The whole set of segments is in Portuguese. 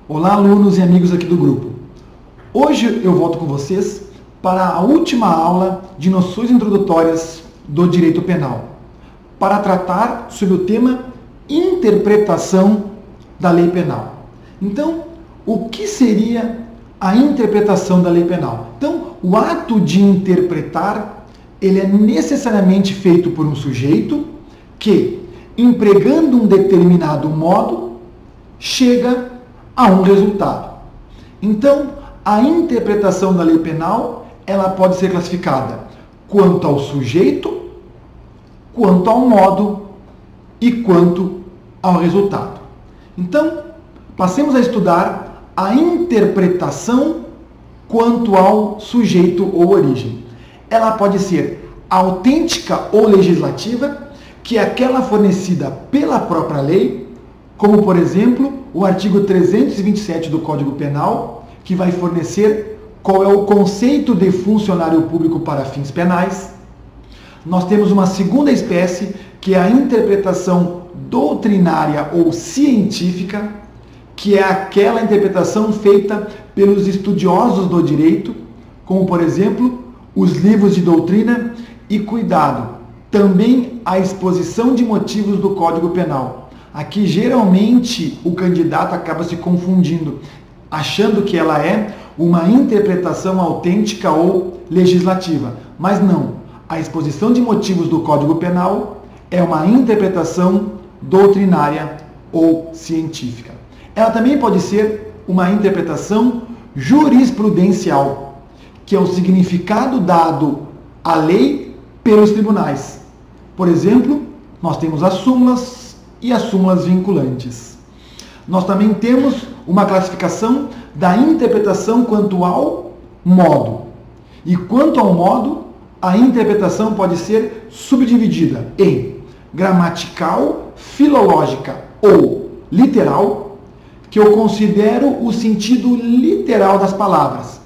Olá, alunos e amigos aqui do grupo. Hoje eu volto com vocês para a última aula de noções introdutórias do direito penal, para tratar sobre o tema interpretação da lei penal. Então, o que seria a interpretação da lei penal? Então, o ato de interpretar, ele é necessariamente feito por um sujeito que, empregando um determinado modo, chega a um resultado. Então, a interpretação da lei penal, ela pode ser classificada quanto ao sujeito, quanto ao modo e quanto ao resultado. Então, passemos a estudar a interpretação quanto ao sujeito ou origem. Ela pode ser autêntica ou legislativa, que é aquela fornecida pela própria lei, como, por exemplo, o artigo 327 do Código Penal, que vai fornecer qual é o conceito de funcionário público para fins penais. Nós temos uma segunda espécie, que é a interpretação doutrinária ou científica, que é aquela interpretação feita pelos estudiosos do direito, como, por exemplo, os livros de doutrina e, cuidado, também a exposição de motivos do Código Penal. Aqui, geralmente, o candidato acaba se confundindo, achando que ela é uma interpretação autêntica ou legislativa. Mas não. A exposição de motivos do Código Penal é uma interpretação doutrinária ou científica. Ela também pode ser uma interpretação jurisprudencial, que é o significado dado à lei pelos tribunais. Por exemplo, nós temos as súmulas e as súmulas vinculantes. Nós também temos uma classificação da interpretação quanto ao modo. E quanto ao modo, a interpretação pode ser subdividida em gramatical, filológica ou literal, que eu considero o sentido literal das palavras.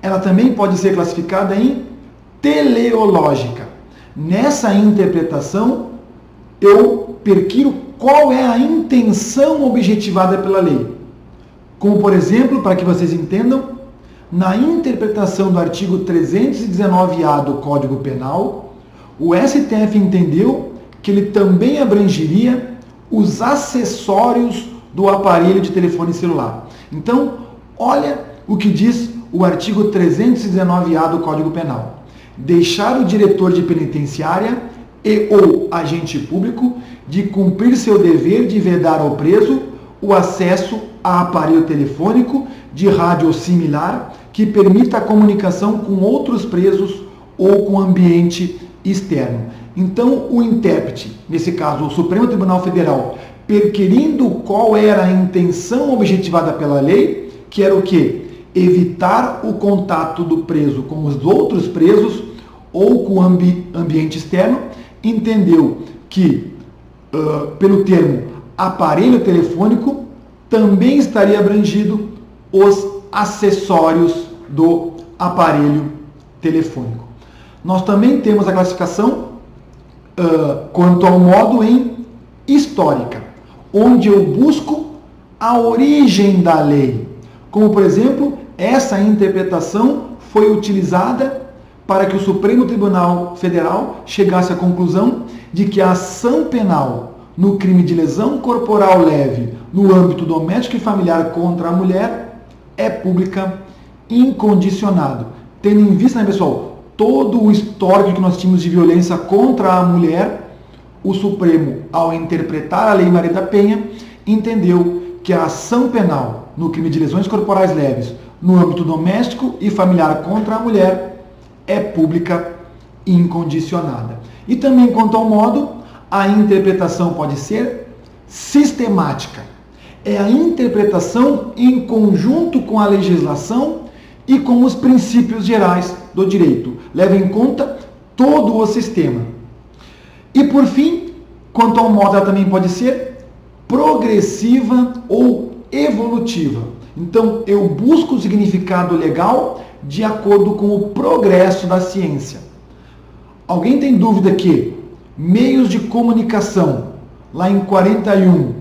Ela também pode ser classificada em teleológica. Nessa interpretação, eu perquiro qual é a intenção objetivada pela lei. Como, por exemplo, para que vocês entendam, na interpretação do artigo 319-A do Código Penal, o STF entendeu que ele também abrangeria os acessórios do aparelho de telefone celular. Então, olha o que diz o artigo 319-A do Código Penal. Deixar o diretor de penitenciária e ou agente público de cumprir seu dever de vedar ao preso o acesso a aparelho telefônico de rádio ou similar que permita a comunicação com outros presos ou com ambiente externo. Então, o intérprete, nesse caso o Supremo Tribunal Federal, perquirindo qual era a intenção objetivada pela lei, que era o quê? Evitar o contato do preso com os outros presos ou com o ambiente externo, entendeu que, pelo termo aparelho telefônico, também estaria abrangido os acessórios do aparelho telefônico. Nós também temos a classificação quanto ao modo em histórica, onde eu busco a origem da lei. Como, por exemplo, essa interpretação foi utilizada para que o Supremo Tribunal Federal chegasse à conclusão de que a ação penal no crime de lesão corporal leve no âmbito doméstico e familiar contra a mulher é pública incondicionado. Tendo em vista, né, pessoal, todo o histórico que nós tínhamos de violência contra a mulher, o Supremo, ao interpretar a Lei Maria da Penha, entendeu que a ação penal no crime de lesões corporais leves no âmbito doméstico e familiar contra a mulher é pública e incondicionada. E também quanto ao modo, a interpretação pode ser sistemática. É a interpretação em conjunto com a legislação e com os princípios gerais do direito. Leva em conta todo o sistema. E por fim, quanto ao modo, ela também pode ser progressiva ou evolutiva. Então, eu busco o significado legal de acordo com o progresso da ciência. Alguém tem dúvida que meios de comunicação, lá em 41,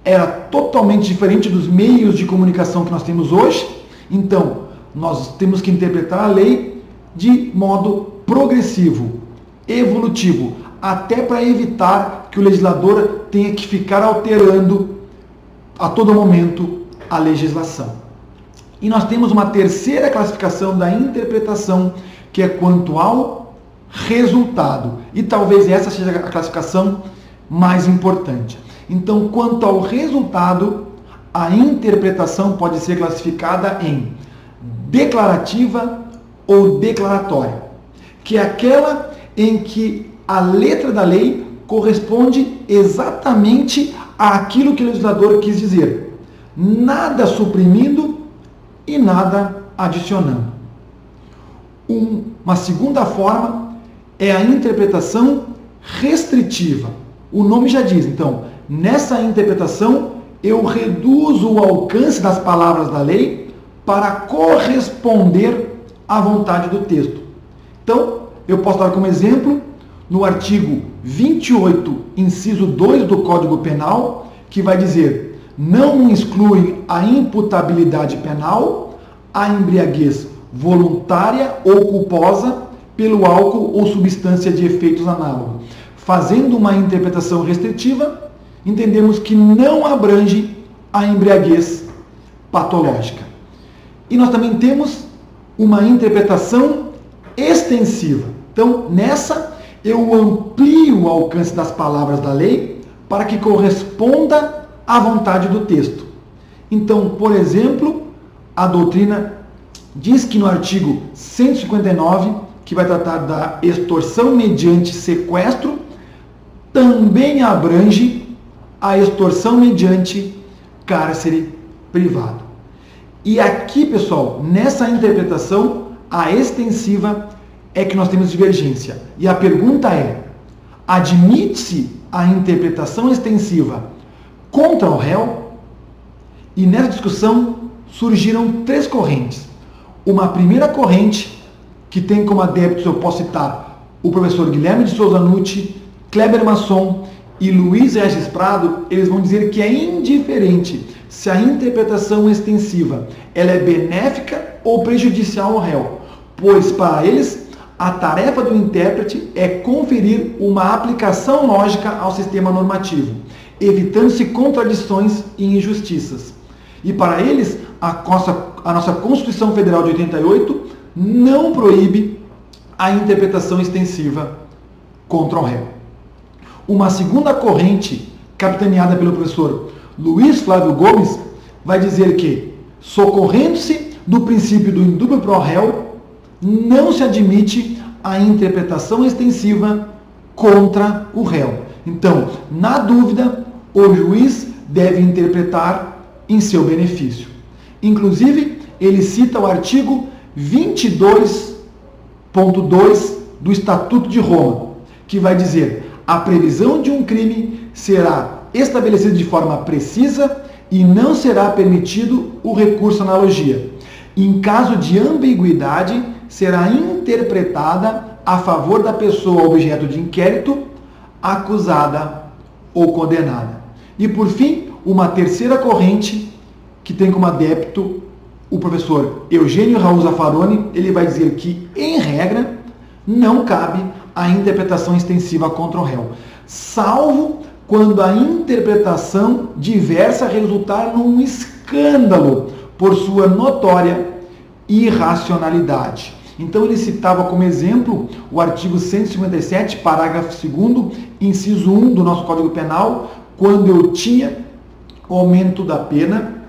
era totalmente diferente dos meios de comunicação que nós temos hoje. Então, nós temos que interpretar a lei de modo progressivo, evolutivo, até para evitar que o legislador tenha que ficar alterando a todo momento a legislação. E nós temos uma terceira classificação da interpretação, que é quanto ao resultado. E talvez essa seja a classificação mais importante. Então, quanto ao resultado, a interpretação pode ser classificada em declarativa ou declaratória, que é aquela em que a letra da lei corresponde exatamente àquilo que o legislador quis dizer, nada suprimindo e nada adicionando. Uma segunda forma é a interpretação restritiva. O nome já diz, então, nessa interpretação eu reduzo o alcance das palavras da lei para corresponder à vontade do texto. Então, eu posso dar como exemplo no artigo 28, inciso 2 do Código Penal, que vai dizer: não excluem a imputabilidade penal a embriaguez voluntária ou culposa pelo álcool ou substância de efeitos análogos. Fazendo uma interpretação restritiva, entendemos que não abrange a embriaguez patológica. E nós também temos uma interpretação extensiva. Então, nessa, eu amplio o alcance das palavras da lei para que corresponda à vontade do texto. Então, por exemplo, a doutrina diz que no artigo 159, que vai tratar da extorsão mediante sequestro, também abrange a extorsão mediante cárcere privado. E aqui, pessoal, nessa interpretação, a extensiva é que nós temos divergência. E a pergunta é: admite-se a interpretação extensiva contra o réu? E nessa discussão surgiram três correntes. Uma primeira corrente, que tem como adeptos, eu posso citar o professor Guilherme de Souza Nucci, Kleber Masson e Luiz Regis Prado. Eles vão dizer que é indiferente se a interpretação extensiva ela é benéfica ou prejudicial ao réu, pois para eles a tarefa do intérprete é conferir uma aplicação lógica ao sistema normativo, evitando-se contradições e injustiças. E para eles, a nossa Constituição Federal de 88 não proíbe a interpretação extensiva contra o réu. Uma segunda corrente, capitaneada pelo professor Luiz Flávio Gomes, vai dizer que, socorrendo-se do princípio do indúbio pro réu, não se admite a interpretação extensiva contra o réu. Então, na dúvida, o juiz deve interpretar em seu benefício. Inclusive, ele cita o artigo 22.2 do Estatuto de Roma, que vai dizer: a previsão de um crime será estabelecida de forma precisa e não será permitido o recurso à analogia. Em caso de ambiguidade, será interpretada a favor da pessoa objeto de inquérito, acusada ou condenada. E por fim, uma terceira corrente, que tem como adepto o professor Eugênio Raul Zaffaroni, ele vai dizer que, em regra, não cabe a interpretação extensiva contra o réu, salvo quando a interpretação diversa resultar num escândalo por sua notória irracionalidade. Então ele citava como exemplo o artigo 157, parágrafo 2º, inciso 1 do nosso Código Penal, quando eu tinha o aumento da pena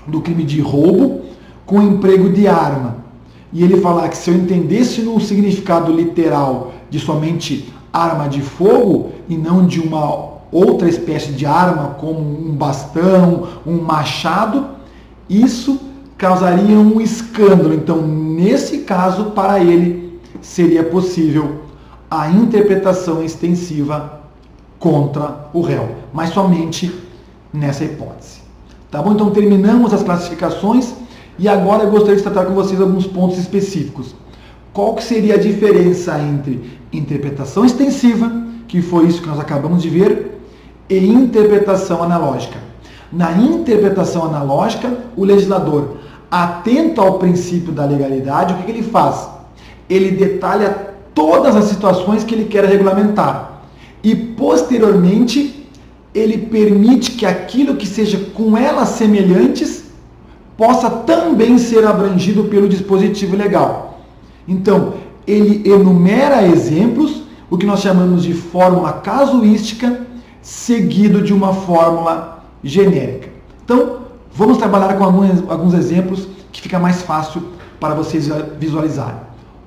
do crime de roubo com emprego de arma. E ele fala que se eu entendesse no significado literal de somente arma de fogo e não de uma outra espécie de arma, como um bastão, um machado, isso causaria um escândalo. Então, nesse caso, para ele, seria possível a interpretação extensiva contra o réu, mas somente nessa hipótese. Tá bom? Então, terminamos as classificações e agora eu gostaria de tratar com vocês alguns pontos específicos. Qual que seria a diferença entre interpretação extensiva, que foi isso que nós acabamos de ver, e interpretação analógica? Na interpretação analógica, o legislador, atento ao princípio da legalidade, o que ele faz? Ele detalha todas as situações que ele quer regulamentar e, posteriormente, ele permite que aquilo que seja com elas semelhantes possa também ser abrangido pelo dispositivo legal. Então, ele enumera exemplos, o que nós chamamos de fórmula casuística, seguido de uma fórmula genérica. Então, vamos trabalhar com alguns exemplos que fica mais fácil para vocês visualizarem.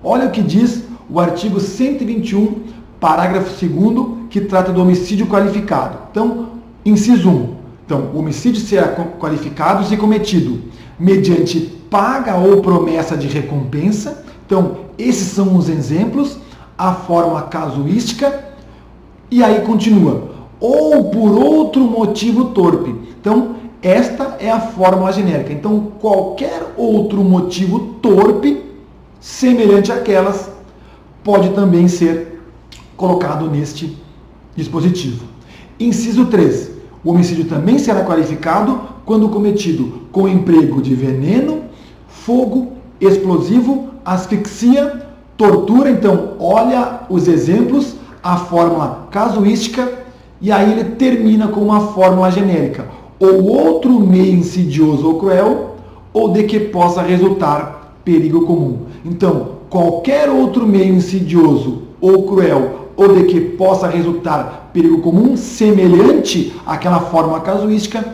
Olha o que diz o artigo 121, parágrafo 2º, que trata do homicídio qualificado. Então, inciso 1. Então, o homicídio será qualificado se cometido mediante paga ou promessa de recompensa. Então, esses são os exemplos, a fórmula casuística, e aí continua, ou por outro motivo torpe. Então, esta é a fórmula genérica. Então, qualquer outro motivo torpe, semelhante àquelas, pode também ser colocado neste dispositivo. Inciso 3. O homicídio também será qualificado quando cometido com emprego de veneno, fogo, explosivo, asfixia, tortura. Então, olha os exemplos, a fórmula casuística, e aí ele termina com uma fórmula genérica. Ou outro meio insidioso ou cruel, ou de que possa resultar perigo comum. Então, qualquer outro meio insidioso ou cruel, ou de que possa resultar perigo comum, semelhante àquela fórmula casuística,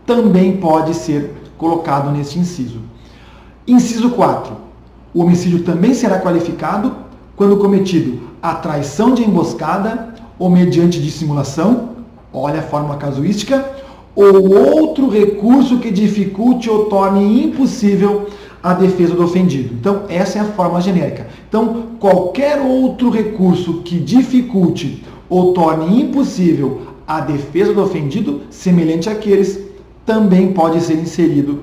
também pode ser colocado neste inciso. Inciso 4. O homicídio também será qualificado quando cometido a traição de emboscada ou mediante dissimulação, olha a fórmula casuística, ou outro recurso que dificulte ou torne impossível a defesa do ofendido. Então, essa é a fórmula genérica. Então, qualquer outro recurso que dificulte ou torne impossível a defesa do ofendido, semelhante àqueles, também pode ser inserido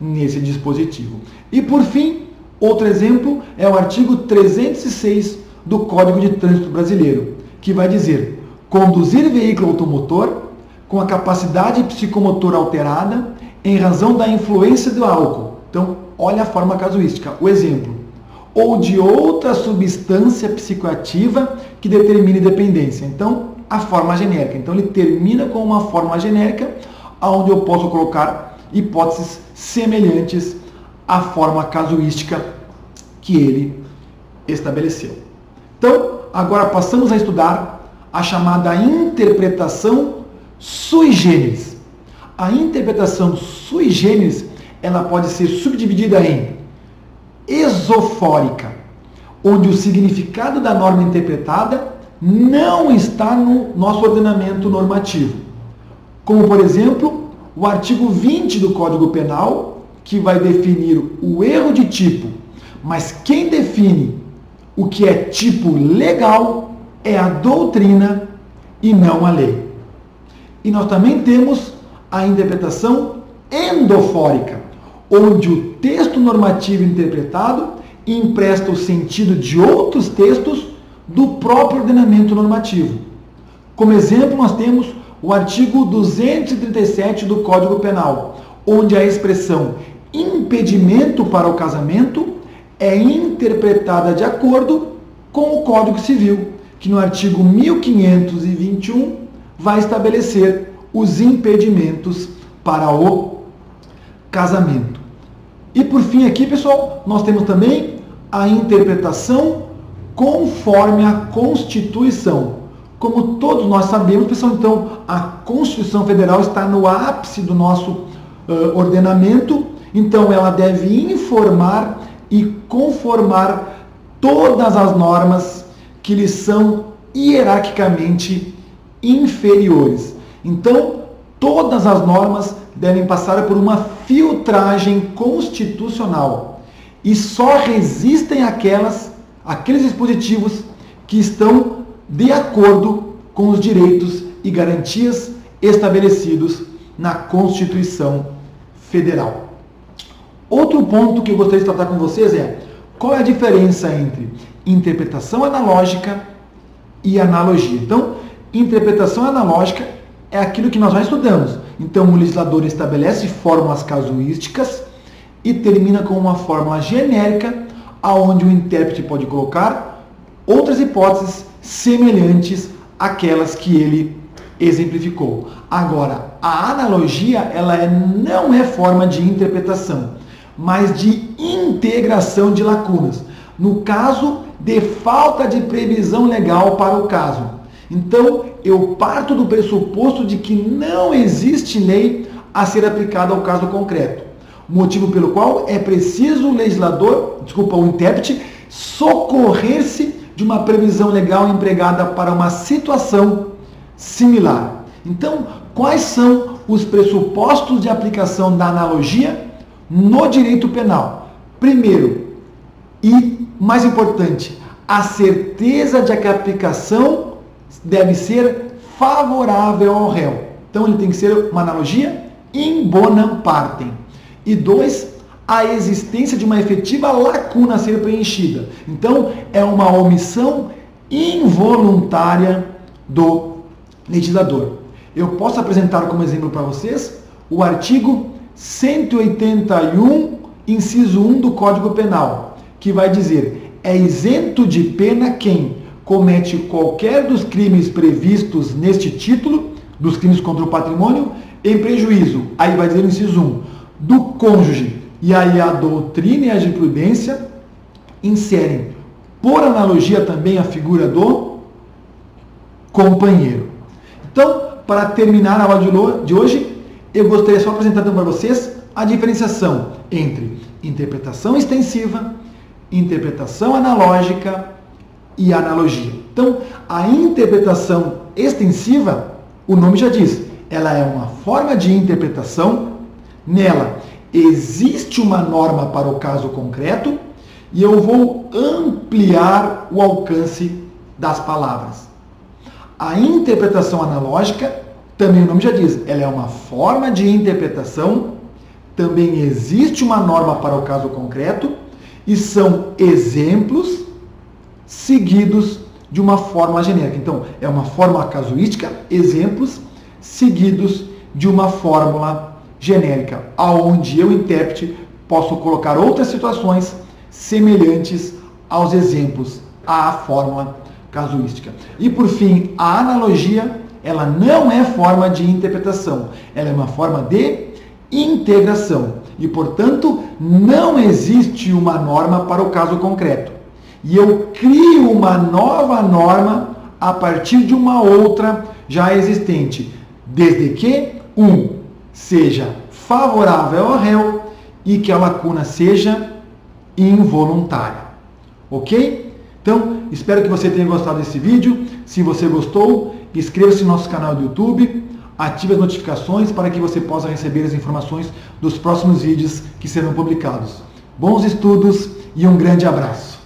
nesse dispositivo. E, por fim, outro exemplo é o artigo 306 do Código de Trânsito Brasileiro, que vai dizer: conduzir veículo automotor com a capacidade psicomotora alterada em razão da influência do álcool. Então, olha a forma casuística. O exemplo: ou de outra substância psicoativa que determine dependência. Então, a forma genérica. Então, ele termina com uma forma genérica, onde eu posso colocar hipóteses semelhantes à forma casuística que ele estabeleceu. Então, agora passamos a estudar a chamada interpretação sui generis. A interpretação sui generis, ela pode ser subdividida em esofórica, onde o significado da norma interpretada não está no nosso ordenamento normativo. Como, por exemplo, o artigo 20 do Código Penal, que vai definir o erro de tipo, mas quem define o que é tipo legal é a doutrina e não a lei. E nós também temos a interpretação endofórica, onde o texto normativo interpretado empresta o sentido de outros textos do próprio ordenamento normativo. Como exemplo, nós temos o artigo 237 do Código Penal, onde a expressão impedimento para o casamento é interpretada de acordo com o Código Civil, que no artigo 1521 vai estabelecer os impedimentos para o casamento. E por fim aqui, pessoal, nós temos também a interpretação conforme a Constituição. Como todos nós sabemos, pessoal, então a Constituição Federal está no ápice do nosso ordenamento, então ela deve informar e conformar todas as normas que lhe são hierarquicamente inferiores. Então, todas as normas devem passar por uma filtragem constitucional e só resistem aqueles dispositivos que estão de acordo com os direitos e garantias estabelecidos na Constituição Federal. Outro ponto que eu gostaria de tratar com vocês é qual é a diferença entre interpretação analógica e analogia. Então, interpretação analógica é aquilo que nós já estudamos. Então o legislador estabelece fórmulas casuísticas e termina com uma fórmula genérica, aonde o intérprete pode colocar outras hipóteses semelhantes àquelas que ele exemplificou. Agora, a analogia não é forma de interpretação, mas de integração de lacunas, no caso de falta de previsão legal para o caso. Então, eu parto do pressuposto de que não existe lei a ser aplicada ao caso concreto, motivo pelo qual é preciso o intérprete socorrer-se de uma previsão legal empregada para uma situação similar. Então, quais são os pressupostos de aplicação da analogia no direito penal? Primeiro, e mais importante, a certeza de que a aplicação deve ser favorável ao réu. Então, ele tem que ser uma analogia in bonam partem. E 2, a existência de uma efetiva lacuna a ser preenchida. Então, é uma omissão involuntária do legislador. Eu posso apresentar como exemplo para vocês o artigo 181, inciso 1 do Código Penal, que vai dizer: é isento de pena quem comete qualquer dos crimes previstos neste título, dos crimes contra o patrimônio, em prejuízo, aí vai dizer o inciso 1, do cônjuge. E aí a doutrina e a jurisprudência inserem, por analogia, também a figura do companheiro. Então, para terminar a aula de hoje, eu gostaria só de apresentar para vocês a diferenciação entre interpretação extensiva, interpretação analógica e analogia. Então, a interpretação extensiva, o nome já diz, ela é uma forma de interpretação. Nela existe uma norma para o caso concreto e eu vou ampliar o alcance das palavras. A interpretação analógica, também o nome já diz, ela é uma forma de interpretação, também existe uma norma para o caso concreto e são exemplos seguidos de uma fórmula genérica. Então, é uma fórmula casuística, exemplos seguidos de uma fórmula genérica, aonde eu, intérprete, posso colocar outras situações semelhantes aos exemplos, à fórmula casuística. E por fim, a analogia, ela não é forma de interpretação, ela é uma forma de integração. E, portanto, não existe uma norma para o caso concreto. E eu crio uma nova norma a partir de uma outra já existente, desde que, seja favorável ao réu e que a lacuna seja involuntária. Ok? Então, espero que você tenha gostado desse vídeo. Se você gostou, inscreva-se no nosso canal do YouTube, ative as notificações para que você possa receber as informações dos próximos vídeos que serão publicados. Bons estudos e um grande abraço!